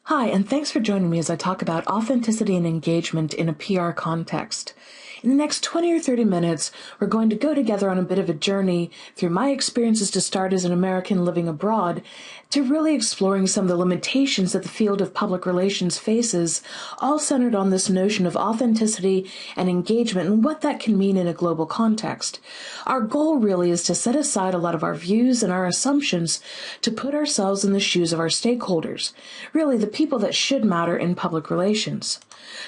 Hi, and thanks for joining me as I talk about authenticity and engagement in a PR context. In the next 20 or 30 minutes, we're going to go together on a bit of a journey through my experiences to start as an American living abroad to really exploring some of the limitations that the field of public relations faces, all centered on this notion of authenticity and engagement and what that can mean in a global context. Our goal really is to set aside a lot of our views and our assumptions to put ourselves in the shoes of our stakeholders, really the people that should matter in public relations.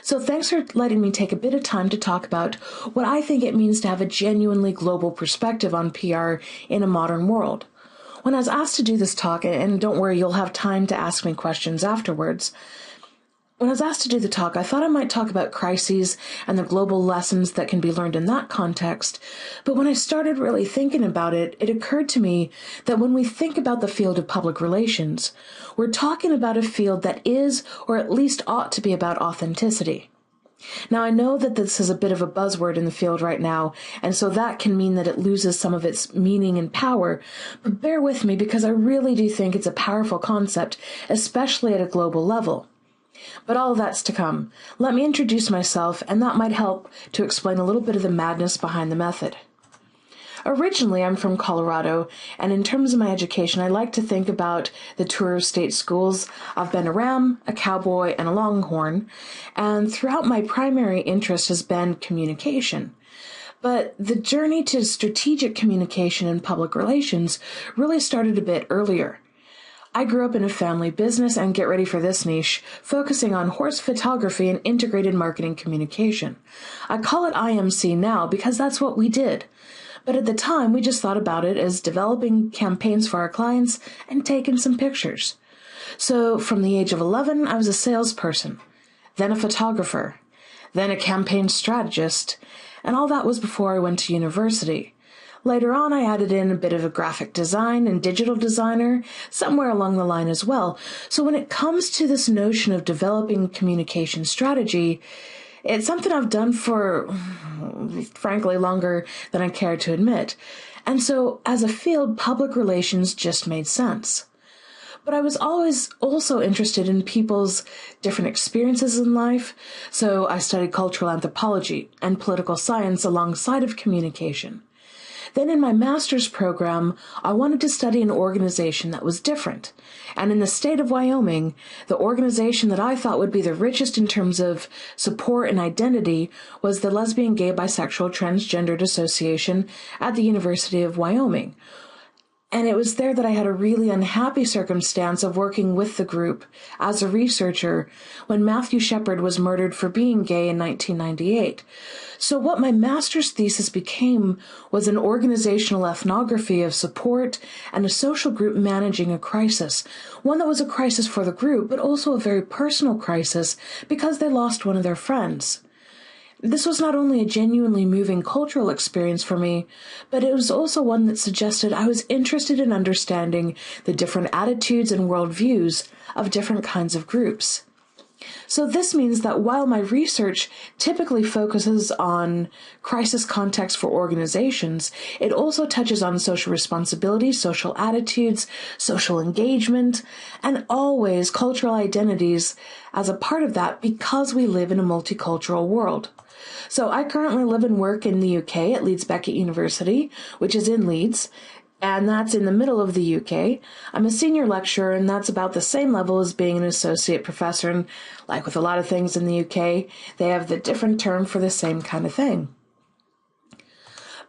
So thanks for letting me take a bit of time to talk about what I think it means to have a genuinely global perspective on PR in a modern world. When I was asked to do this talk, and don't worry, you'll have time to ask me questions afterwards, when I was asked to do the talk, I thought I might talk about crises and the global lessons that can be learned in that context. But when I started really thinking about it, it occurred to me that when we think about the field of public relations, we're talking about a field that is, or at least ought to be, about authenticity. Now, I know that this is a bit of a buzzword in the field right now, and so that can mean that it loses some of its meaning and power, but bear with me because I really do think it's a powerful concept, especially at a global level. But all of that's to come. Let me introduce myself, and that might help to explain a little bit of the madness behind the method. Originally, I'm from Colorado, and in terms of my education, I like to think about the tour of state schools. I've been a Ram, a Cowboy, and a Longhorn, and throughout my primary interest has been communication. But the journey to strategic communication and public relations really started a bit earlier. I grew up in a family business, and get ready for this niche, focusing on horse photography and integrated marketing communication. I call it IMC now because that's what we did. But at the time, we just thought about it as developing campaigns for our clients and taking some pictures. So from the age of 11, I was a salesperson, then a photographer, then a campaign strategist, and all that was before I went to university. Later on, I added in a bit of a graphic design and digital designer, somewhere along the line as well. So when it comes to this notion of developing communication strategy, it's something I've done for, frankly, longer than I care to admit. And so, as a field, public relations just made sense. But I was always also interested in people's different experiences in life, so I studied cultural anthropology and political science alongside of communication. Then in my master's program, I wanted to study an organization that was different. And in the state of Wyoming, the organization that I thought would be the richest in terms of support and identity was the Lesbian, Gay, Bisexual, Transgendered Association at the University of Wyoming. And it was there that I had a really unhappy circumstance of working with the group as a researcher when Matthew Shepard was murdered for being gay in 1998. So what my master's thesis became was an organizational ethnography of support and a social group managing a crisis, one that was a crisis for the group, but also a very personal crisis because they lost one of their friends. This was not only a genuinely moving cultural experience for me, but it was also one that suggested I was interested in understanding the different attitudes and worldviews of different kinds of groups. So this means that while my research typically focuses on crisis context for organizations, it also touches on social responsibility, social attitudes, social engagement, and always cultural identities as a part of that because we live in a multicultural world. So I currently live and work in the UK at Leeds Beckett University, which is in Leeds, and that's in the middle of the UK. I'm a senior lecturer, and that's about the same level as being an associate professor, and like with a lot of things in the UK, they have the different term for the same kind of thing.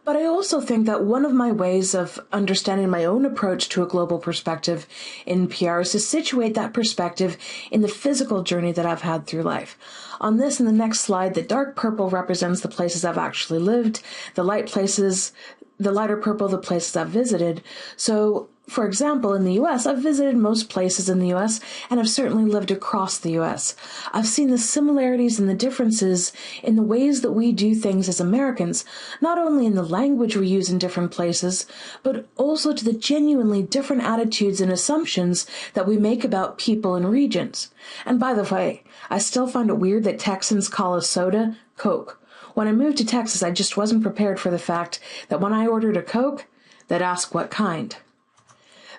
But I also think that one of my ways of understanding my own approach to a global perspective in PR is to situate that perspective in the physical journey that I've had through life. On this and the next slide, the dark purple represents the places I've actually lived, the lighter purple, the places I've visited. So, for example, in the U.S., I've visited most places in the U.S., and I've certainly lived across the U.S. I've seen the similarities and the differences in the ways that we do things as Americans, not only in the language we use in different places, but also to the genuinely different attitudes and assumptions that we make about people and regions. And by the way, I still find it weird that Texans call a soda Coke. When I moved to Texas, I just wasn't prepared for the fact that when I ordered a Coke, they'd ask what kind.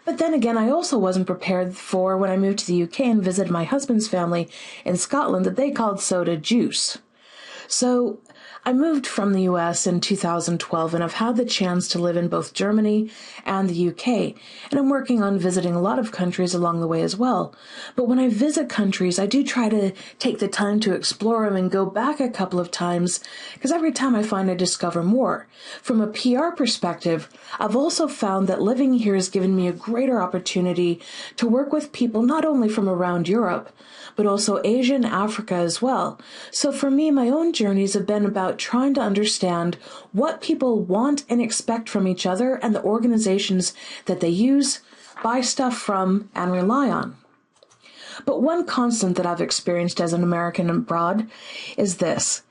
But then again, I also wasn't prepared for when I moved to the UK and visited my husband's family in Scotland that they called soda juice. So I moved from the US in 2012, and I've had the chance to live in both Germany and the UK, and I'm working on visiting a lot of countries along the way as well. But when I visit countries, I do try to take the time to explore them and go back a couple of times, because every time I find I discover more. From a PR perspective, I've also found that living here has given me a greater opportunity to work with people not only from around Europe, but also Asia and Africa as well. So for me, my own journeys have been about trying to understand what people want and expect from each other and the organizations that they use, buy stuff from, and rely on. But one constant that I've experienced as an American abroad is this.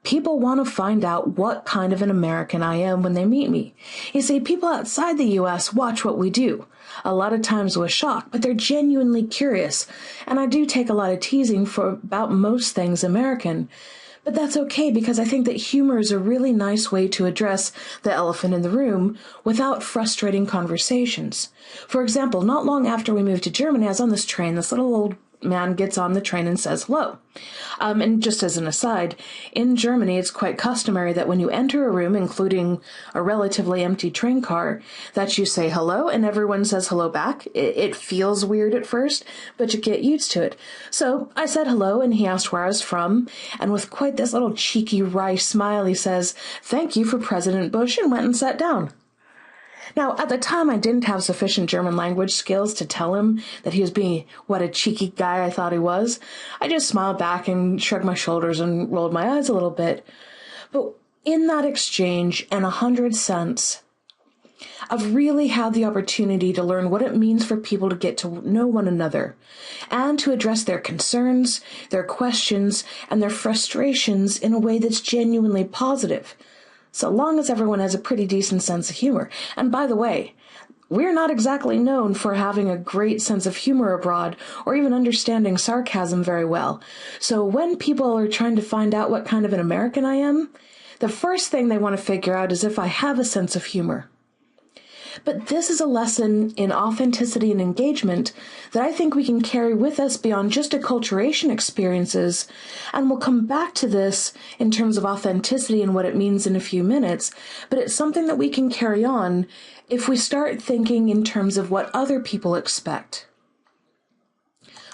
People want to find out what kind of an American I am when they meet me. You see, people outside the U.S. watch what we do, a lot of times with shock, but they're genuinely curious, and I do take a lot of teasing for about most things American. But that's okay, because I think that humor is a really nice way to address the elephant in the room without frustrating conversations. For example, not long after we moved to Germany, I was on this train. This little old man gets on the train and says hello. And just as an aside, in Germany, it's quite customary that when you enter a room, including a relatively empty train car, that you say hello and everyone says hello back. It feels weird at first, but you get used to it. So I said hello, and he asked where I was from, and with quite this little cheeky wry smile, he says, "Thank you for President Bush," and went and sat down. Now, at the time, I didn't have sufficient German language skills to tell him that he was being what a cheeky guy I thought he was. I just smiled back and shrugged my shoulders and rolled my eyes a little bit. But in that exchange and 100 cents, I've really had the opportunity to learn what it means for people to get to know one another and to address their concerns, their questions, and their frustrations in a way that's genuinely positive, so long as everyone has a pretty decent sense of humor. And by the way, we're not exactly known for having a great sense of humor abroad or even understanding sarcasm very well. So when people are trying to find out what kind of an American I am, the first thing they want to figure out is if I have a sense of humor. But this is a lesson in authenticity and engagement that I think we can carry with us beyond just acculturation experiences, and we'll come back to this in terms of authenticity and what it means in a few minutes, but it's something that we can carry on if we start thinking in terms of what other people expect.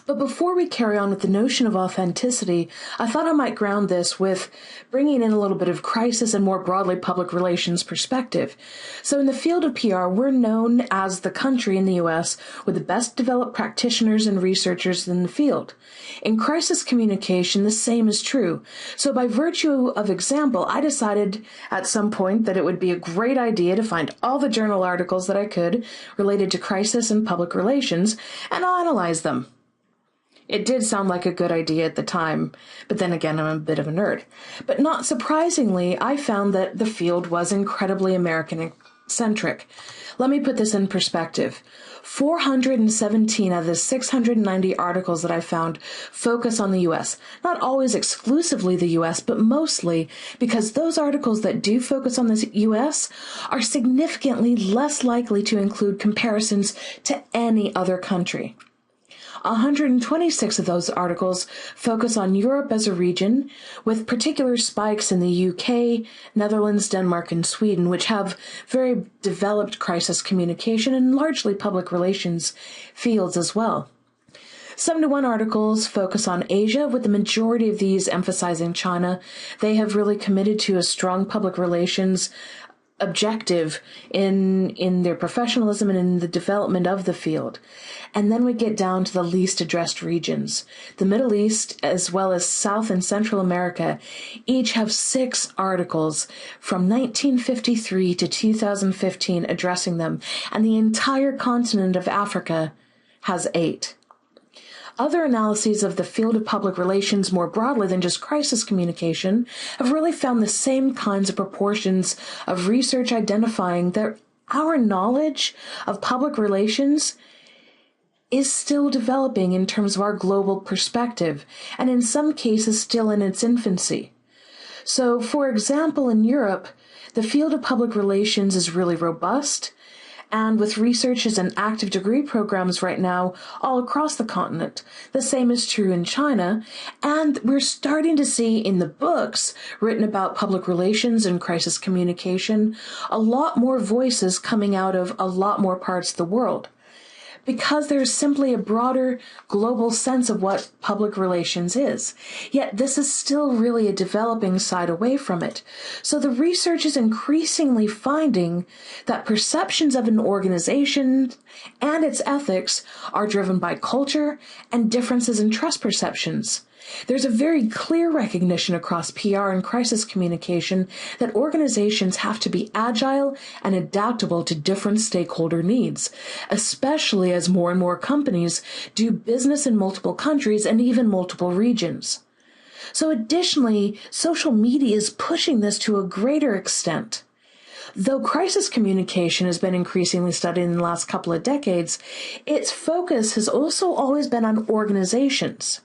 But before we carry on with the notion of authenticity, I thought I might ground this with bringing in a little bit of crisis and more broadly public relations perspective. So in the field of PR, we're known as the country in the U.S. with the best developed practitioners and researchers in the field. In crisis communication, the same is true. So by virtue of example, I decided at some point that it would be a great idea to find all the journal articles that I could related to crisis and public relations and analyze them. It did sound like a good idea at the time, but then again, I'm a bit of a nerd. But not surprisingly, I found that the field was incredibly American-centric. Let me put this in perspective. 417 out of the 690 articles that I found focus on the U.S. Not always exclusively the U.S., but mostly because those articles that do focus on the U.S. are significantly less likely to include comparisons to any other country. 126 of those articles focus on Europe as a region, with particular spikes in the UK, Netherlands, Denmark, and Sweden, which have very developed crisis communication and largely public relations fields as well. 71 articles focus on Asia, with the majority of these emphasizing China. They have really committed to a strong public relations objective in their professionalism and in the development of the field. And then we get down to the least addressed regions. The Middle East, as well as South and Central America, each have 6 articles from 1953 to 2015 addressing them, and the entire continent of Africa has 8. Other analyses of the field of public relations more broadly than just crisis communication have really found the same kinds of proportions of research identifying that our knowledge of public relations is still developing in terms of our global perspective, and in some cases still in its infancy. So, for example, in Europe, the field of public relations is really robust, and with researches and active degree programs right now all across the continent. The same is true in China, and we're starting to see in the books written about public relations and crisis communication a lot more voices coming out of a lot more parts of the world, because there's simply a broader global sense of what public relations is. Yet this is still really a developing side away from it. So the research is increasingly finding that perceptions of an organization and its ethics are driven by culture and differences in trust perceptions. There's a very clear recognition across PR and crisis communication that organizations have to be agile and adaptable to different stakeholder needs, especially as more and more companies do business in multiple countries and even multiple regions. So additionally, social media is pushing this to a greater extent. Though crisis communication has been increasingly studied in the last couple of decades, its focus has also always been on organizations.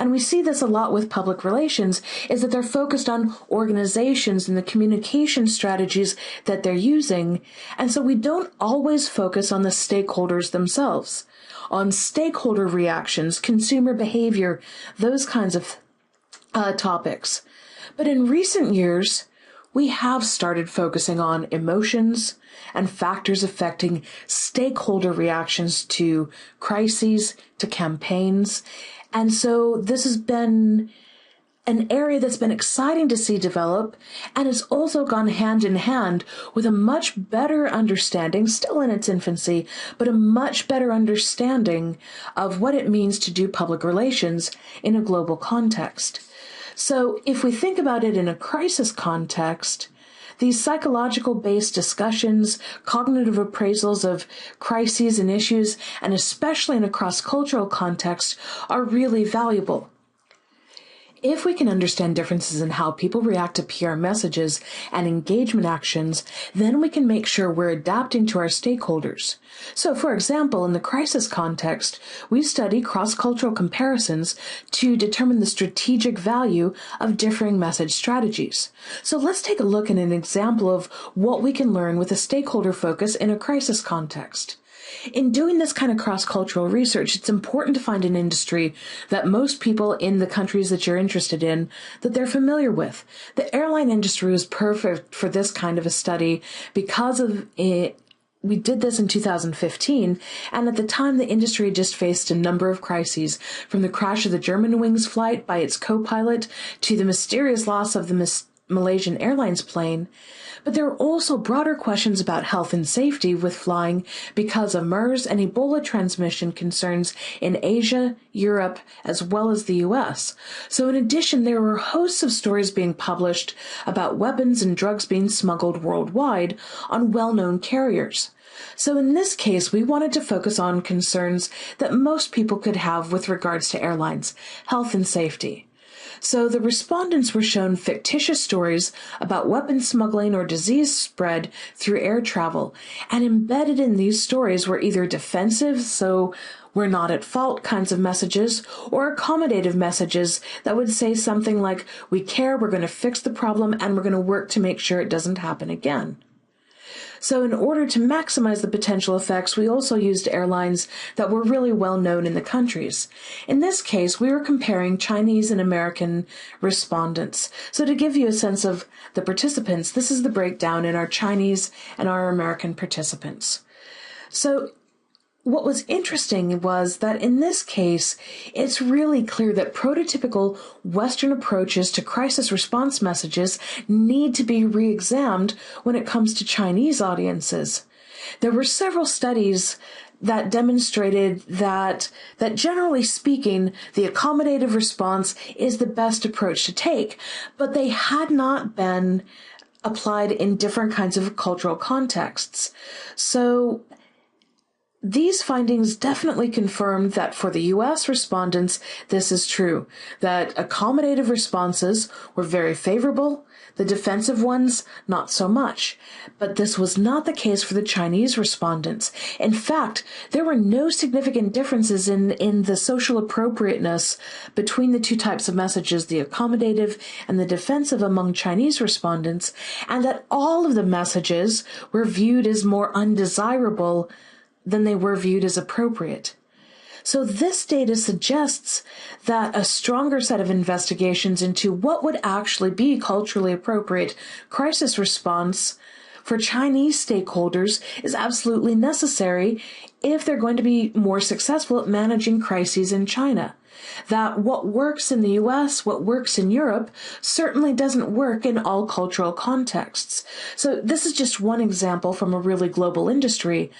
And we see this a lot with public relations, is that they're focused on organizations and the communication strategies that they're using. And so we don't always focus on the stakeholders themselves, on stakeholder reactions, consumer behavior, those kinds of topics. But in recent years, we have started focusing on emotions and factors affecting stakeholder reactions to crises, to campaigns. And so this has been an area that's been exciting to see develop, and it's also gone hand in hand with a much better understanding, still in its infancy, but a much better understanding of what it means to do public relations in a global context. So if we think about it in a crisis context, these psychological-based discussions, cognitive appraisals of crises and issues, and especially in a cross-cultural context, are really valuable. If we can understand differences in how people react to PR messages and engagement actions, then we can make sure we're adapting to our stakeholders. So, for example, in the crisis context, we study cross-cultural comparisons to determine the strategic value of differing message strategies. So let's take a look at an example of what we can learn with a stakeholder focus in a crisis context. In doing this kind of cross-cultural research, it's important to find an industry that most people in the countries that you're interested in, that they're familiar with. The airline industry was perfect for this kind of a study because of it. We did this in 2015, and at the time the industry had just faced a number of crises, from the crash of the Germanwings flight by its co-pilot to the mysterious loss of the Malaysian Airlines plane. But there are also broader questions about health and safety with flying because of MERS and Ebola transmission concerns in Asia, Europe, as well as the US. So in addition, there were hosts of stories being published about weapons and drugs being smuggled worldwide on well-known carriers. So in this case, we wanted to focus on concerns that most people could have with regards to airlines, health and safety. So the respondents were shown fictitious stories about weapon smuggling or disease spread through air travel, and embedded in these stories were either defensive, so we're not at fault kinds of messages, or accommodative messages that would say something like, we care, we're going to fix the problem, and we're going to work to make sure it doesn't happen again. So in order to maximize the potential effects, we also used airlines that were really well known in the countries. In this case, we were comparing Chinese and American respondents. So to give you a sense of the participants, this is the breakdown in our Chinese and our American participants. So what was interesting was that in this case, it's really clear that prototypical Western approaches to crisis response messages need to be re-examined when it comes to Chinese audiences. There were several studies that demonstrated that generally speaking, the accommodative response is the best approach to take, but they had not been applied in different kinds of cultural contexts. So these findings definitely confirmed that for the U.S. respondents, this is true, that accommodative responses were very favorable, the defensive ones, not so much. But this was not the case for the Chinese respondents. In fact, there were no significant differences in the social appropriateness between the two types of messages, the accommodative and the defensive among Chinese respondents, and that all of the messages were viewed as more undesirable than they were viewed as appropriate. So this data suggests that a stronger set of investigations into what would actually be culturally appropriate crisis response for Chinese stakeholders is absolutely necessary if they're going to be more successful at managing crises in China. That what works in the US, what works in Europe, certainly doesn't work in all cultural contexts. So this is just one example from a really global industry.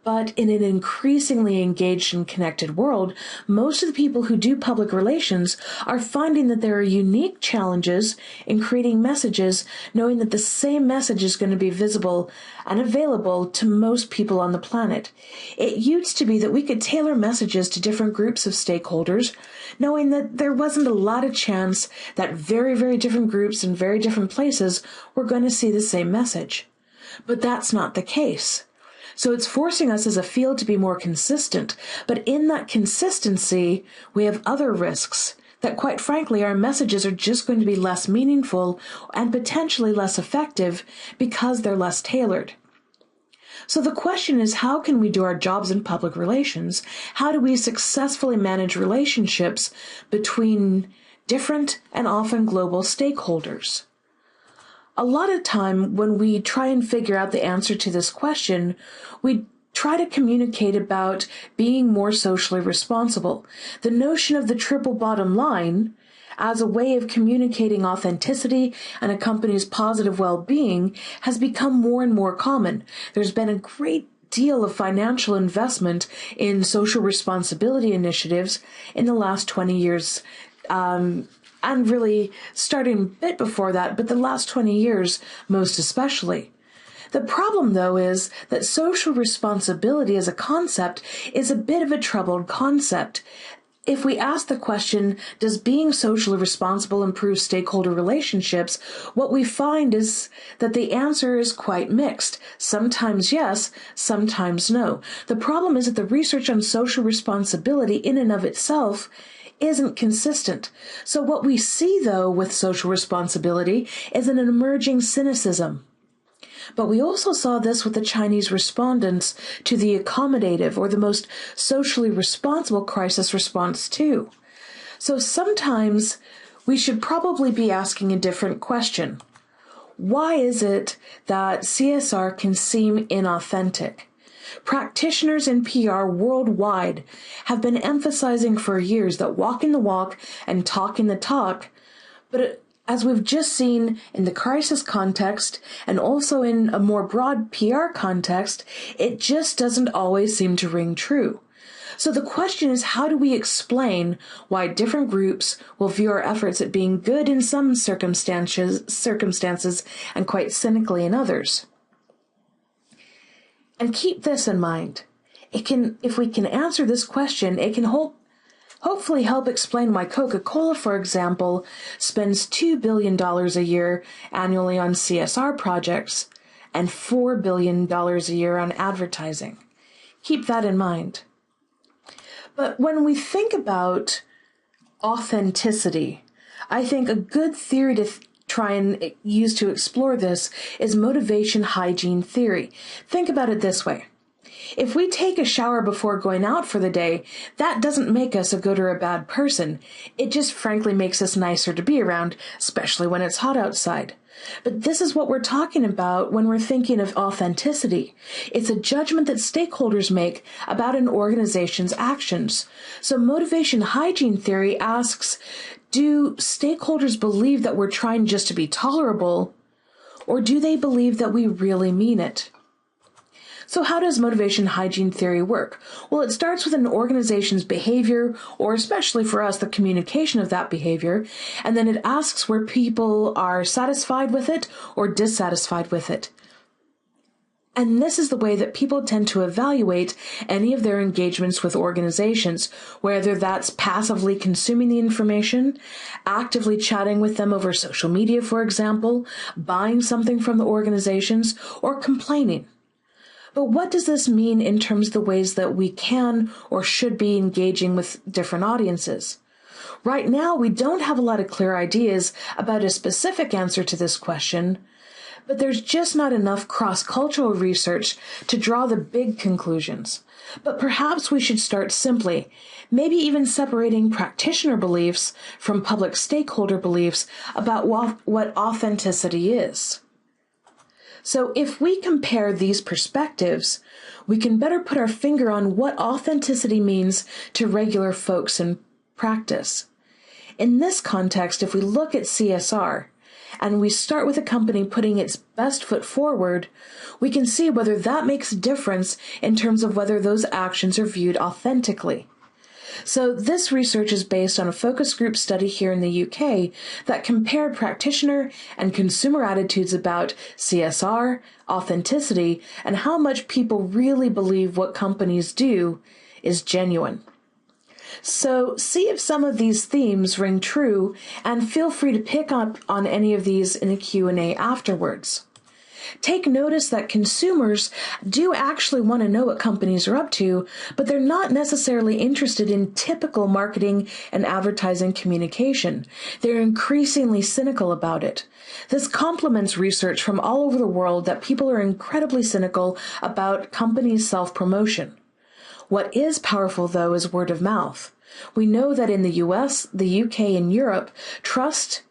But in an increasingly engaged and connected world, most of the people who do public relations are finding that there are unique challenges in creating messages, knowing that the same message is going to be visible and available to most people on the planet. It used to be that we could tailor messages to different groups of stakeholders, knowing that there wasn't a lot of chance that very, very different groups in very different places were going to see the same message. But that's not the case. So it's forcing us as a field to be more consistent. But in that consistency, we have other risks that, quite frankly, our messages are just going to be less meaningful and potentially less effective because they're less tailored. So the question is, how can we do our jobs in public relations? How do we successfully manage relationships between different and often global stakeholders? A lot of time when we try and figure out the answer to this question, we try to communicate about being more socially responsible. The notion of the triple bottom line as a way of communicating authenticity and a company's positive well-being has become more and more common. There's been a great deal of financial investment in social responsibility initiatives in the last 20 years, and really starting a bit before that, but the last 20 years most especially. The problem, though, is that social responsibility as a concept is a bit of a troubled concept. If we ask the question, does being socially responsible improve stakeholder relationships, what we find is that the answer is quite mixed. Sometimes yes, sometimes no. The problem is that the research on social responsibility in and of itself isn't consistent. So what we see, though, with social responsibility is an emerging cynicism. But we also saw this with the Chinese respondents to the accommodative or the most socially responsible crisis response too. So sometimes we should probably be asking a different question. Why is it that CSR can seem inauthentic? Practitioners in PR worldwide have been emphasizing for years that walking the walk and talking the talk, but as we've just seen in the crisis context and also in a more broad PR context, it just doesn't always seem to ring true. So the question is, how do we explain why different groups will view our efforts at being good in some circumstances and quite cynically in others? And keep this in mind. If we can answer this question, it can hopefully help explain why Coca-Cola, for example, spends $2 billion a year annually on CSR projects and $4 billion a year on advertising. Keep that in mind. But when we think about authenticity, I think a good theory to try and use to explore this is motivation hygiene theory. Think about it this way. If we take a shower before going out for the day, that doesn't make us a good or a bad person. It just frankly makes us nicer to be around, especially when it's hot outside. But this is what we're talking about when we're thinking of authenticity. It's a judgment that stakeholders make about an organization's actions. So motivation hygiene theory asks, do stakeholders believe that we're trying just to be tolerable, or do they believe that we really mean it? So how does motivation hygiene theory work? Well, it starts with an organization's behavior, or especially for us, the communication of that behavior, and then it asks where people are satisfied with it or dissatisfied with it. And this is the way that people tend to evaluate any of their engagements with organizations, whether that's passively consuming the information, actively chatting with them over social media, for example, buying something from the organizations, or complaining. But what does this mean in terms of the ways that we can or should be engaging with different audiences? Right now, we don't have a lot of clear ideas about a specific answer to this question, but there's just not enough cross-cultural research to draw the big conclusions. But perhaps we should start simply, maybe even separating practitioner beliefs from public stakeholder beliefs about what authenticity is. So if we compare these perspectives, we can better put our finger on what authenticity means to regular folks in practice. In this context, if we look at CSR, and we start with a company putting its best foot forward, we can see whether that makes a difference in terms of whether those actions are viewed authentically. So this research is based on a focus group study here in the UK that compared practitioner and consumer attitudes about CSR, authenticity, and how much people really believe what companies do is genuine. So see if some of these themes ring true, and feel free to pick up on any of these in a Q&A afterwards. Take notice that consumers do actually want to know what companies are up to, but they're not necessarily interested in typical marketing and advertising communication. They're increasingly cynical about it. This complements research from all over the world that people are incredibly cynical about companies' self-promotion. What is powerful, though, is word of mouth. We know that in the US, the UK, and Europe, trust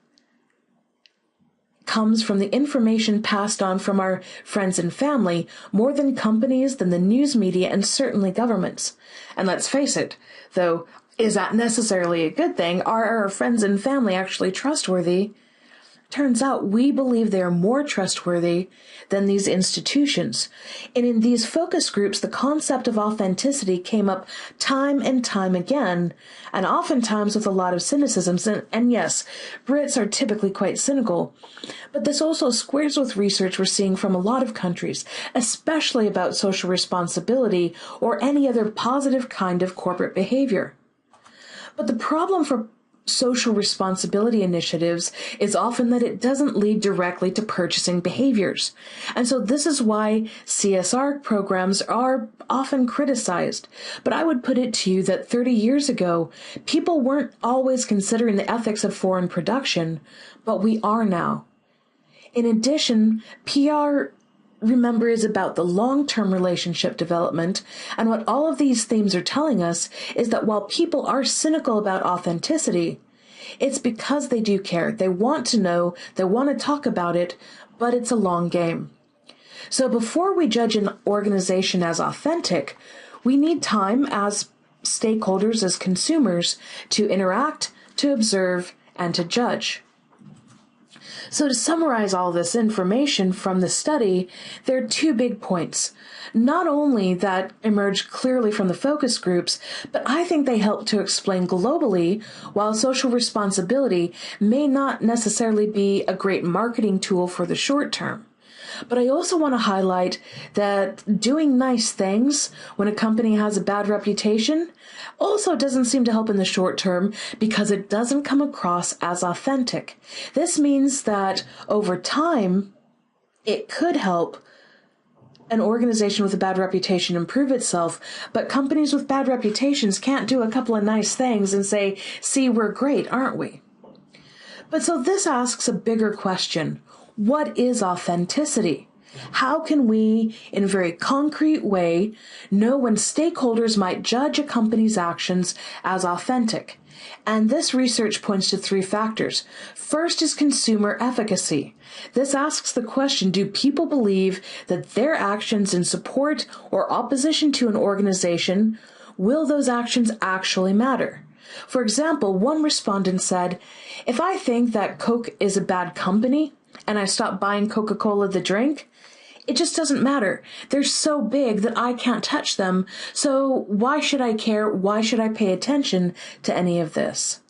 comes from the information passed on from our friends and family more than companies, than the news media, and certainly governments. And let's face it, though, is that necessarily a good thing? Are our friends and family actually trustworthy? Turns out we believe they are more trustworthy than these institutions. And in these focus groups, the concept of authenticity came up time and time again, and oftentimes with a lot of cynicism. And yes, Brits are typically quite cynical. But this also squares with research we're seeing from a lot of countries, especially about social responsibility or any other positive kind of corporate behavior. But the problem for social responsibility initiatives is often that it doesn't lead directly to purchasing behaviors. And so this is why CSR programs are often criticized. But I would put it to you that 30 years ago, people weren't always considering the ethics of foreign production, but we are now. In addition, PR, remember, is about the long-term relationship development, and what all of these themes are telling us is that while people are cynical about authenticity, it's because they do care. They want to know, they want to talk about it, but it's a long game. So before we judge an organization as authentic, we need time as stakeholders, as consumers, to interact, to observe, and to judge. So to summarize all this information from the study, there are two big points. Not only that emerge clearly from the focus groups, but I think they help to explain globally while social responsibility may not necessarily be a great marketing tool for the short term. But I also want to highlight that doing nice things when a company has a bad reputation also doesn't seem to help in the short term because it doesn't come across as authentic. This means that over time, it could help an organization with a bad reputation improve itself, but companies with bad reputations can't do a couple of nice things and say, see, we're great, aren't we? But so this asks a bigger question. What is authenticity? How can we, in a very concrete way, know when stakeholders might judge a company's actions as authentic? And this research points to three factors. First is consumer efficacy. This asks the question, do people believe that their actions in support or opposition to an organization, will those actions actually matter? For example, one respondent said, if I think that Coke is a bad company, and I stop buying Coca-Cola the drink, it just doesn't matter. They're so big that I can't touch them, so why should I care? Why should I pay attention to any of this?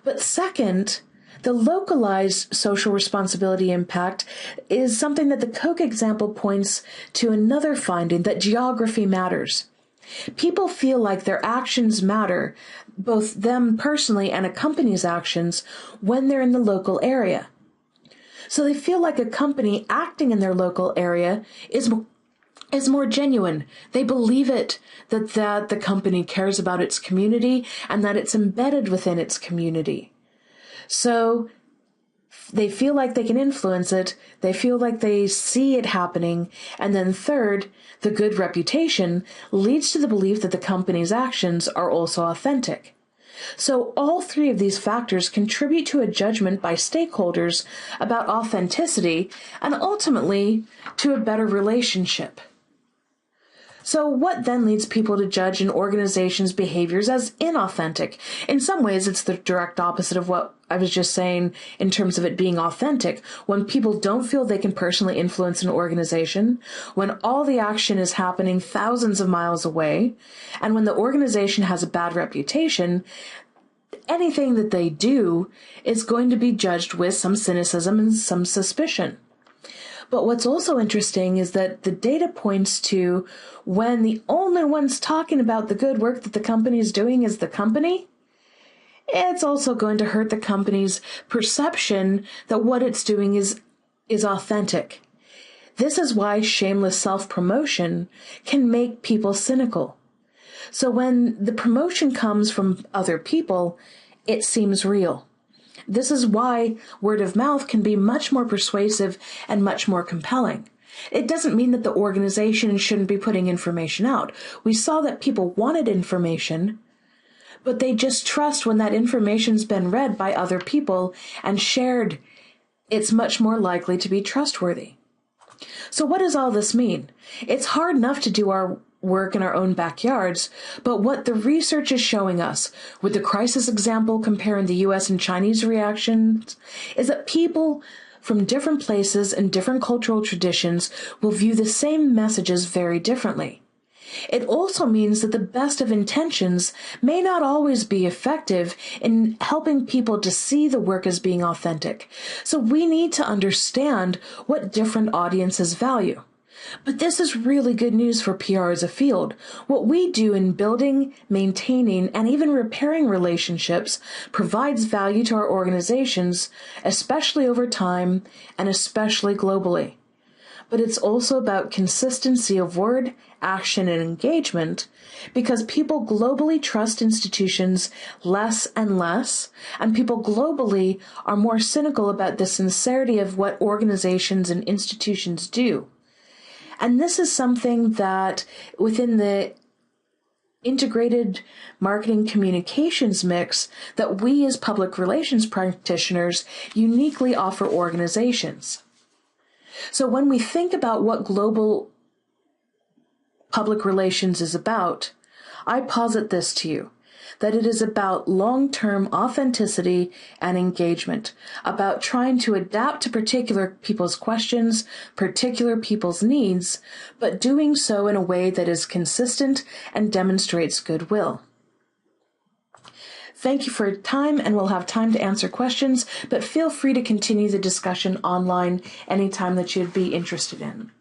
But second, The localized social responsibility impact is something that the Koch example points to another finding, that geography matters. People feel like their actions matter, both them personally and a company's actions, when they're in the local area. So they feel like a company acting in their local area is more genuine. They believe it, that the company cares about its community and that it's embedded within its community. So they feel like they can influence it. They feel like they see it happening. And then third, the good reputation leads to the belief that the company's actions are also authentic. So all three of these factors contribute to a judgment by stakeholders about authenticity and ultimately to a better relationship. So what then leads people to judge an organization's behaviors as inauthentic? In some ways, it's the direct opposite of what I was just saying in terms of it being authentic. When people don't feel they can personally influence an organization, when all the action is happening thousands of miles away, and when the organization has a bad reputation, anything that they do is going to be judged with some cynicism and some suspicion. But what's also interesting is that the data points to when the only ones talking about the good work that the company is doing is the company, it's also going to hurt the company's perception that what it's doing is authentic. This is why shameless self-promotion can make people cynical. So when the promotion comes from other people, it seems real. This is why word of mouth can be much more persuasive and much more compelling. It doesn't mean that the organization shouldn't be putting information out. We saw that people wanted information, but they just trust when that information's been read by other people and shared. It's much more likely to be trustworthy. So what does all this mean? It's hard enough to do our work in our own backyards, but what the research is showing us, with the crisis example comparing the US and Chinese reactions, is that people from different places and different cultural traditions will view the same messages very differently. It also means that the best of intentions may not always be effective in helping people to see the work as being authentic. So we need to understand what different audiences value. But this is really good news for PR as a field. What we do in building, maintaining, and even repairing relationships provides value to our organizations, especially over time and especially globally. But it's also about consistency of word, action, and engagement, because people globally trust institutions less and less, and people globally are more cynical about the sincerity of what organizations and institutions do. And this is something that within the integrated marketing communications mix that we as public relations practitioners uniquely offer organizations. So when we think about what global public relations is about, I posit this to you, that it is about long-term authenticity and engagement, about trying to adapt to particular people's questions, particular people's needs, but doing so in a way that is consistent and demonstrates goodwill. Thank you for your time, and we'll have time to answer questions, but feel free to continue the discussion online anytime that you'd be interested in.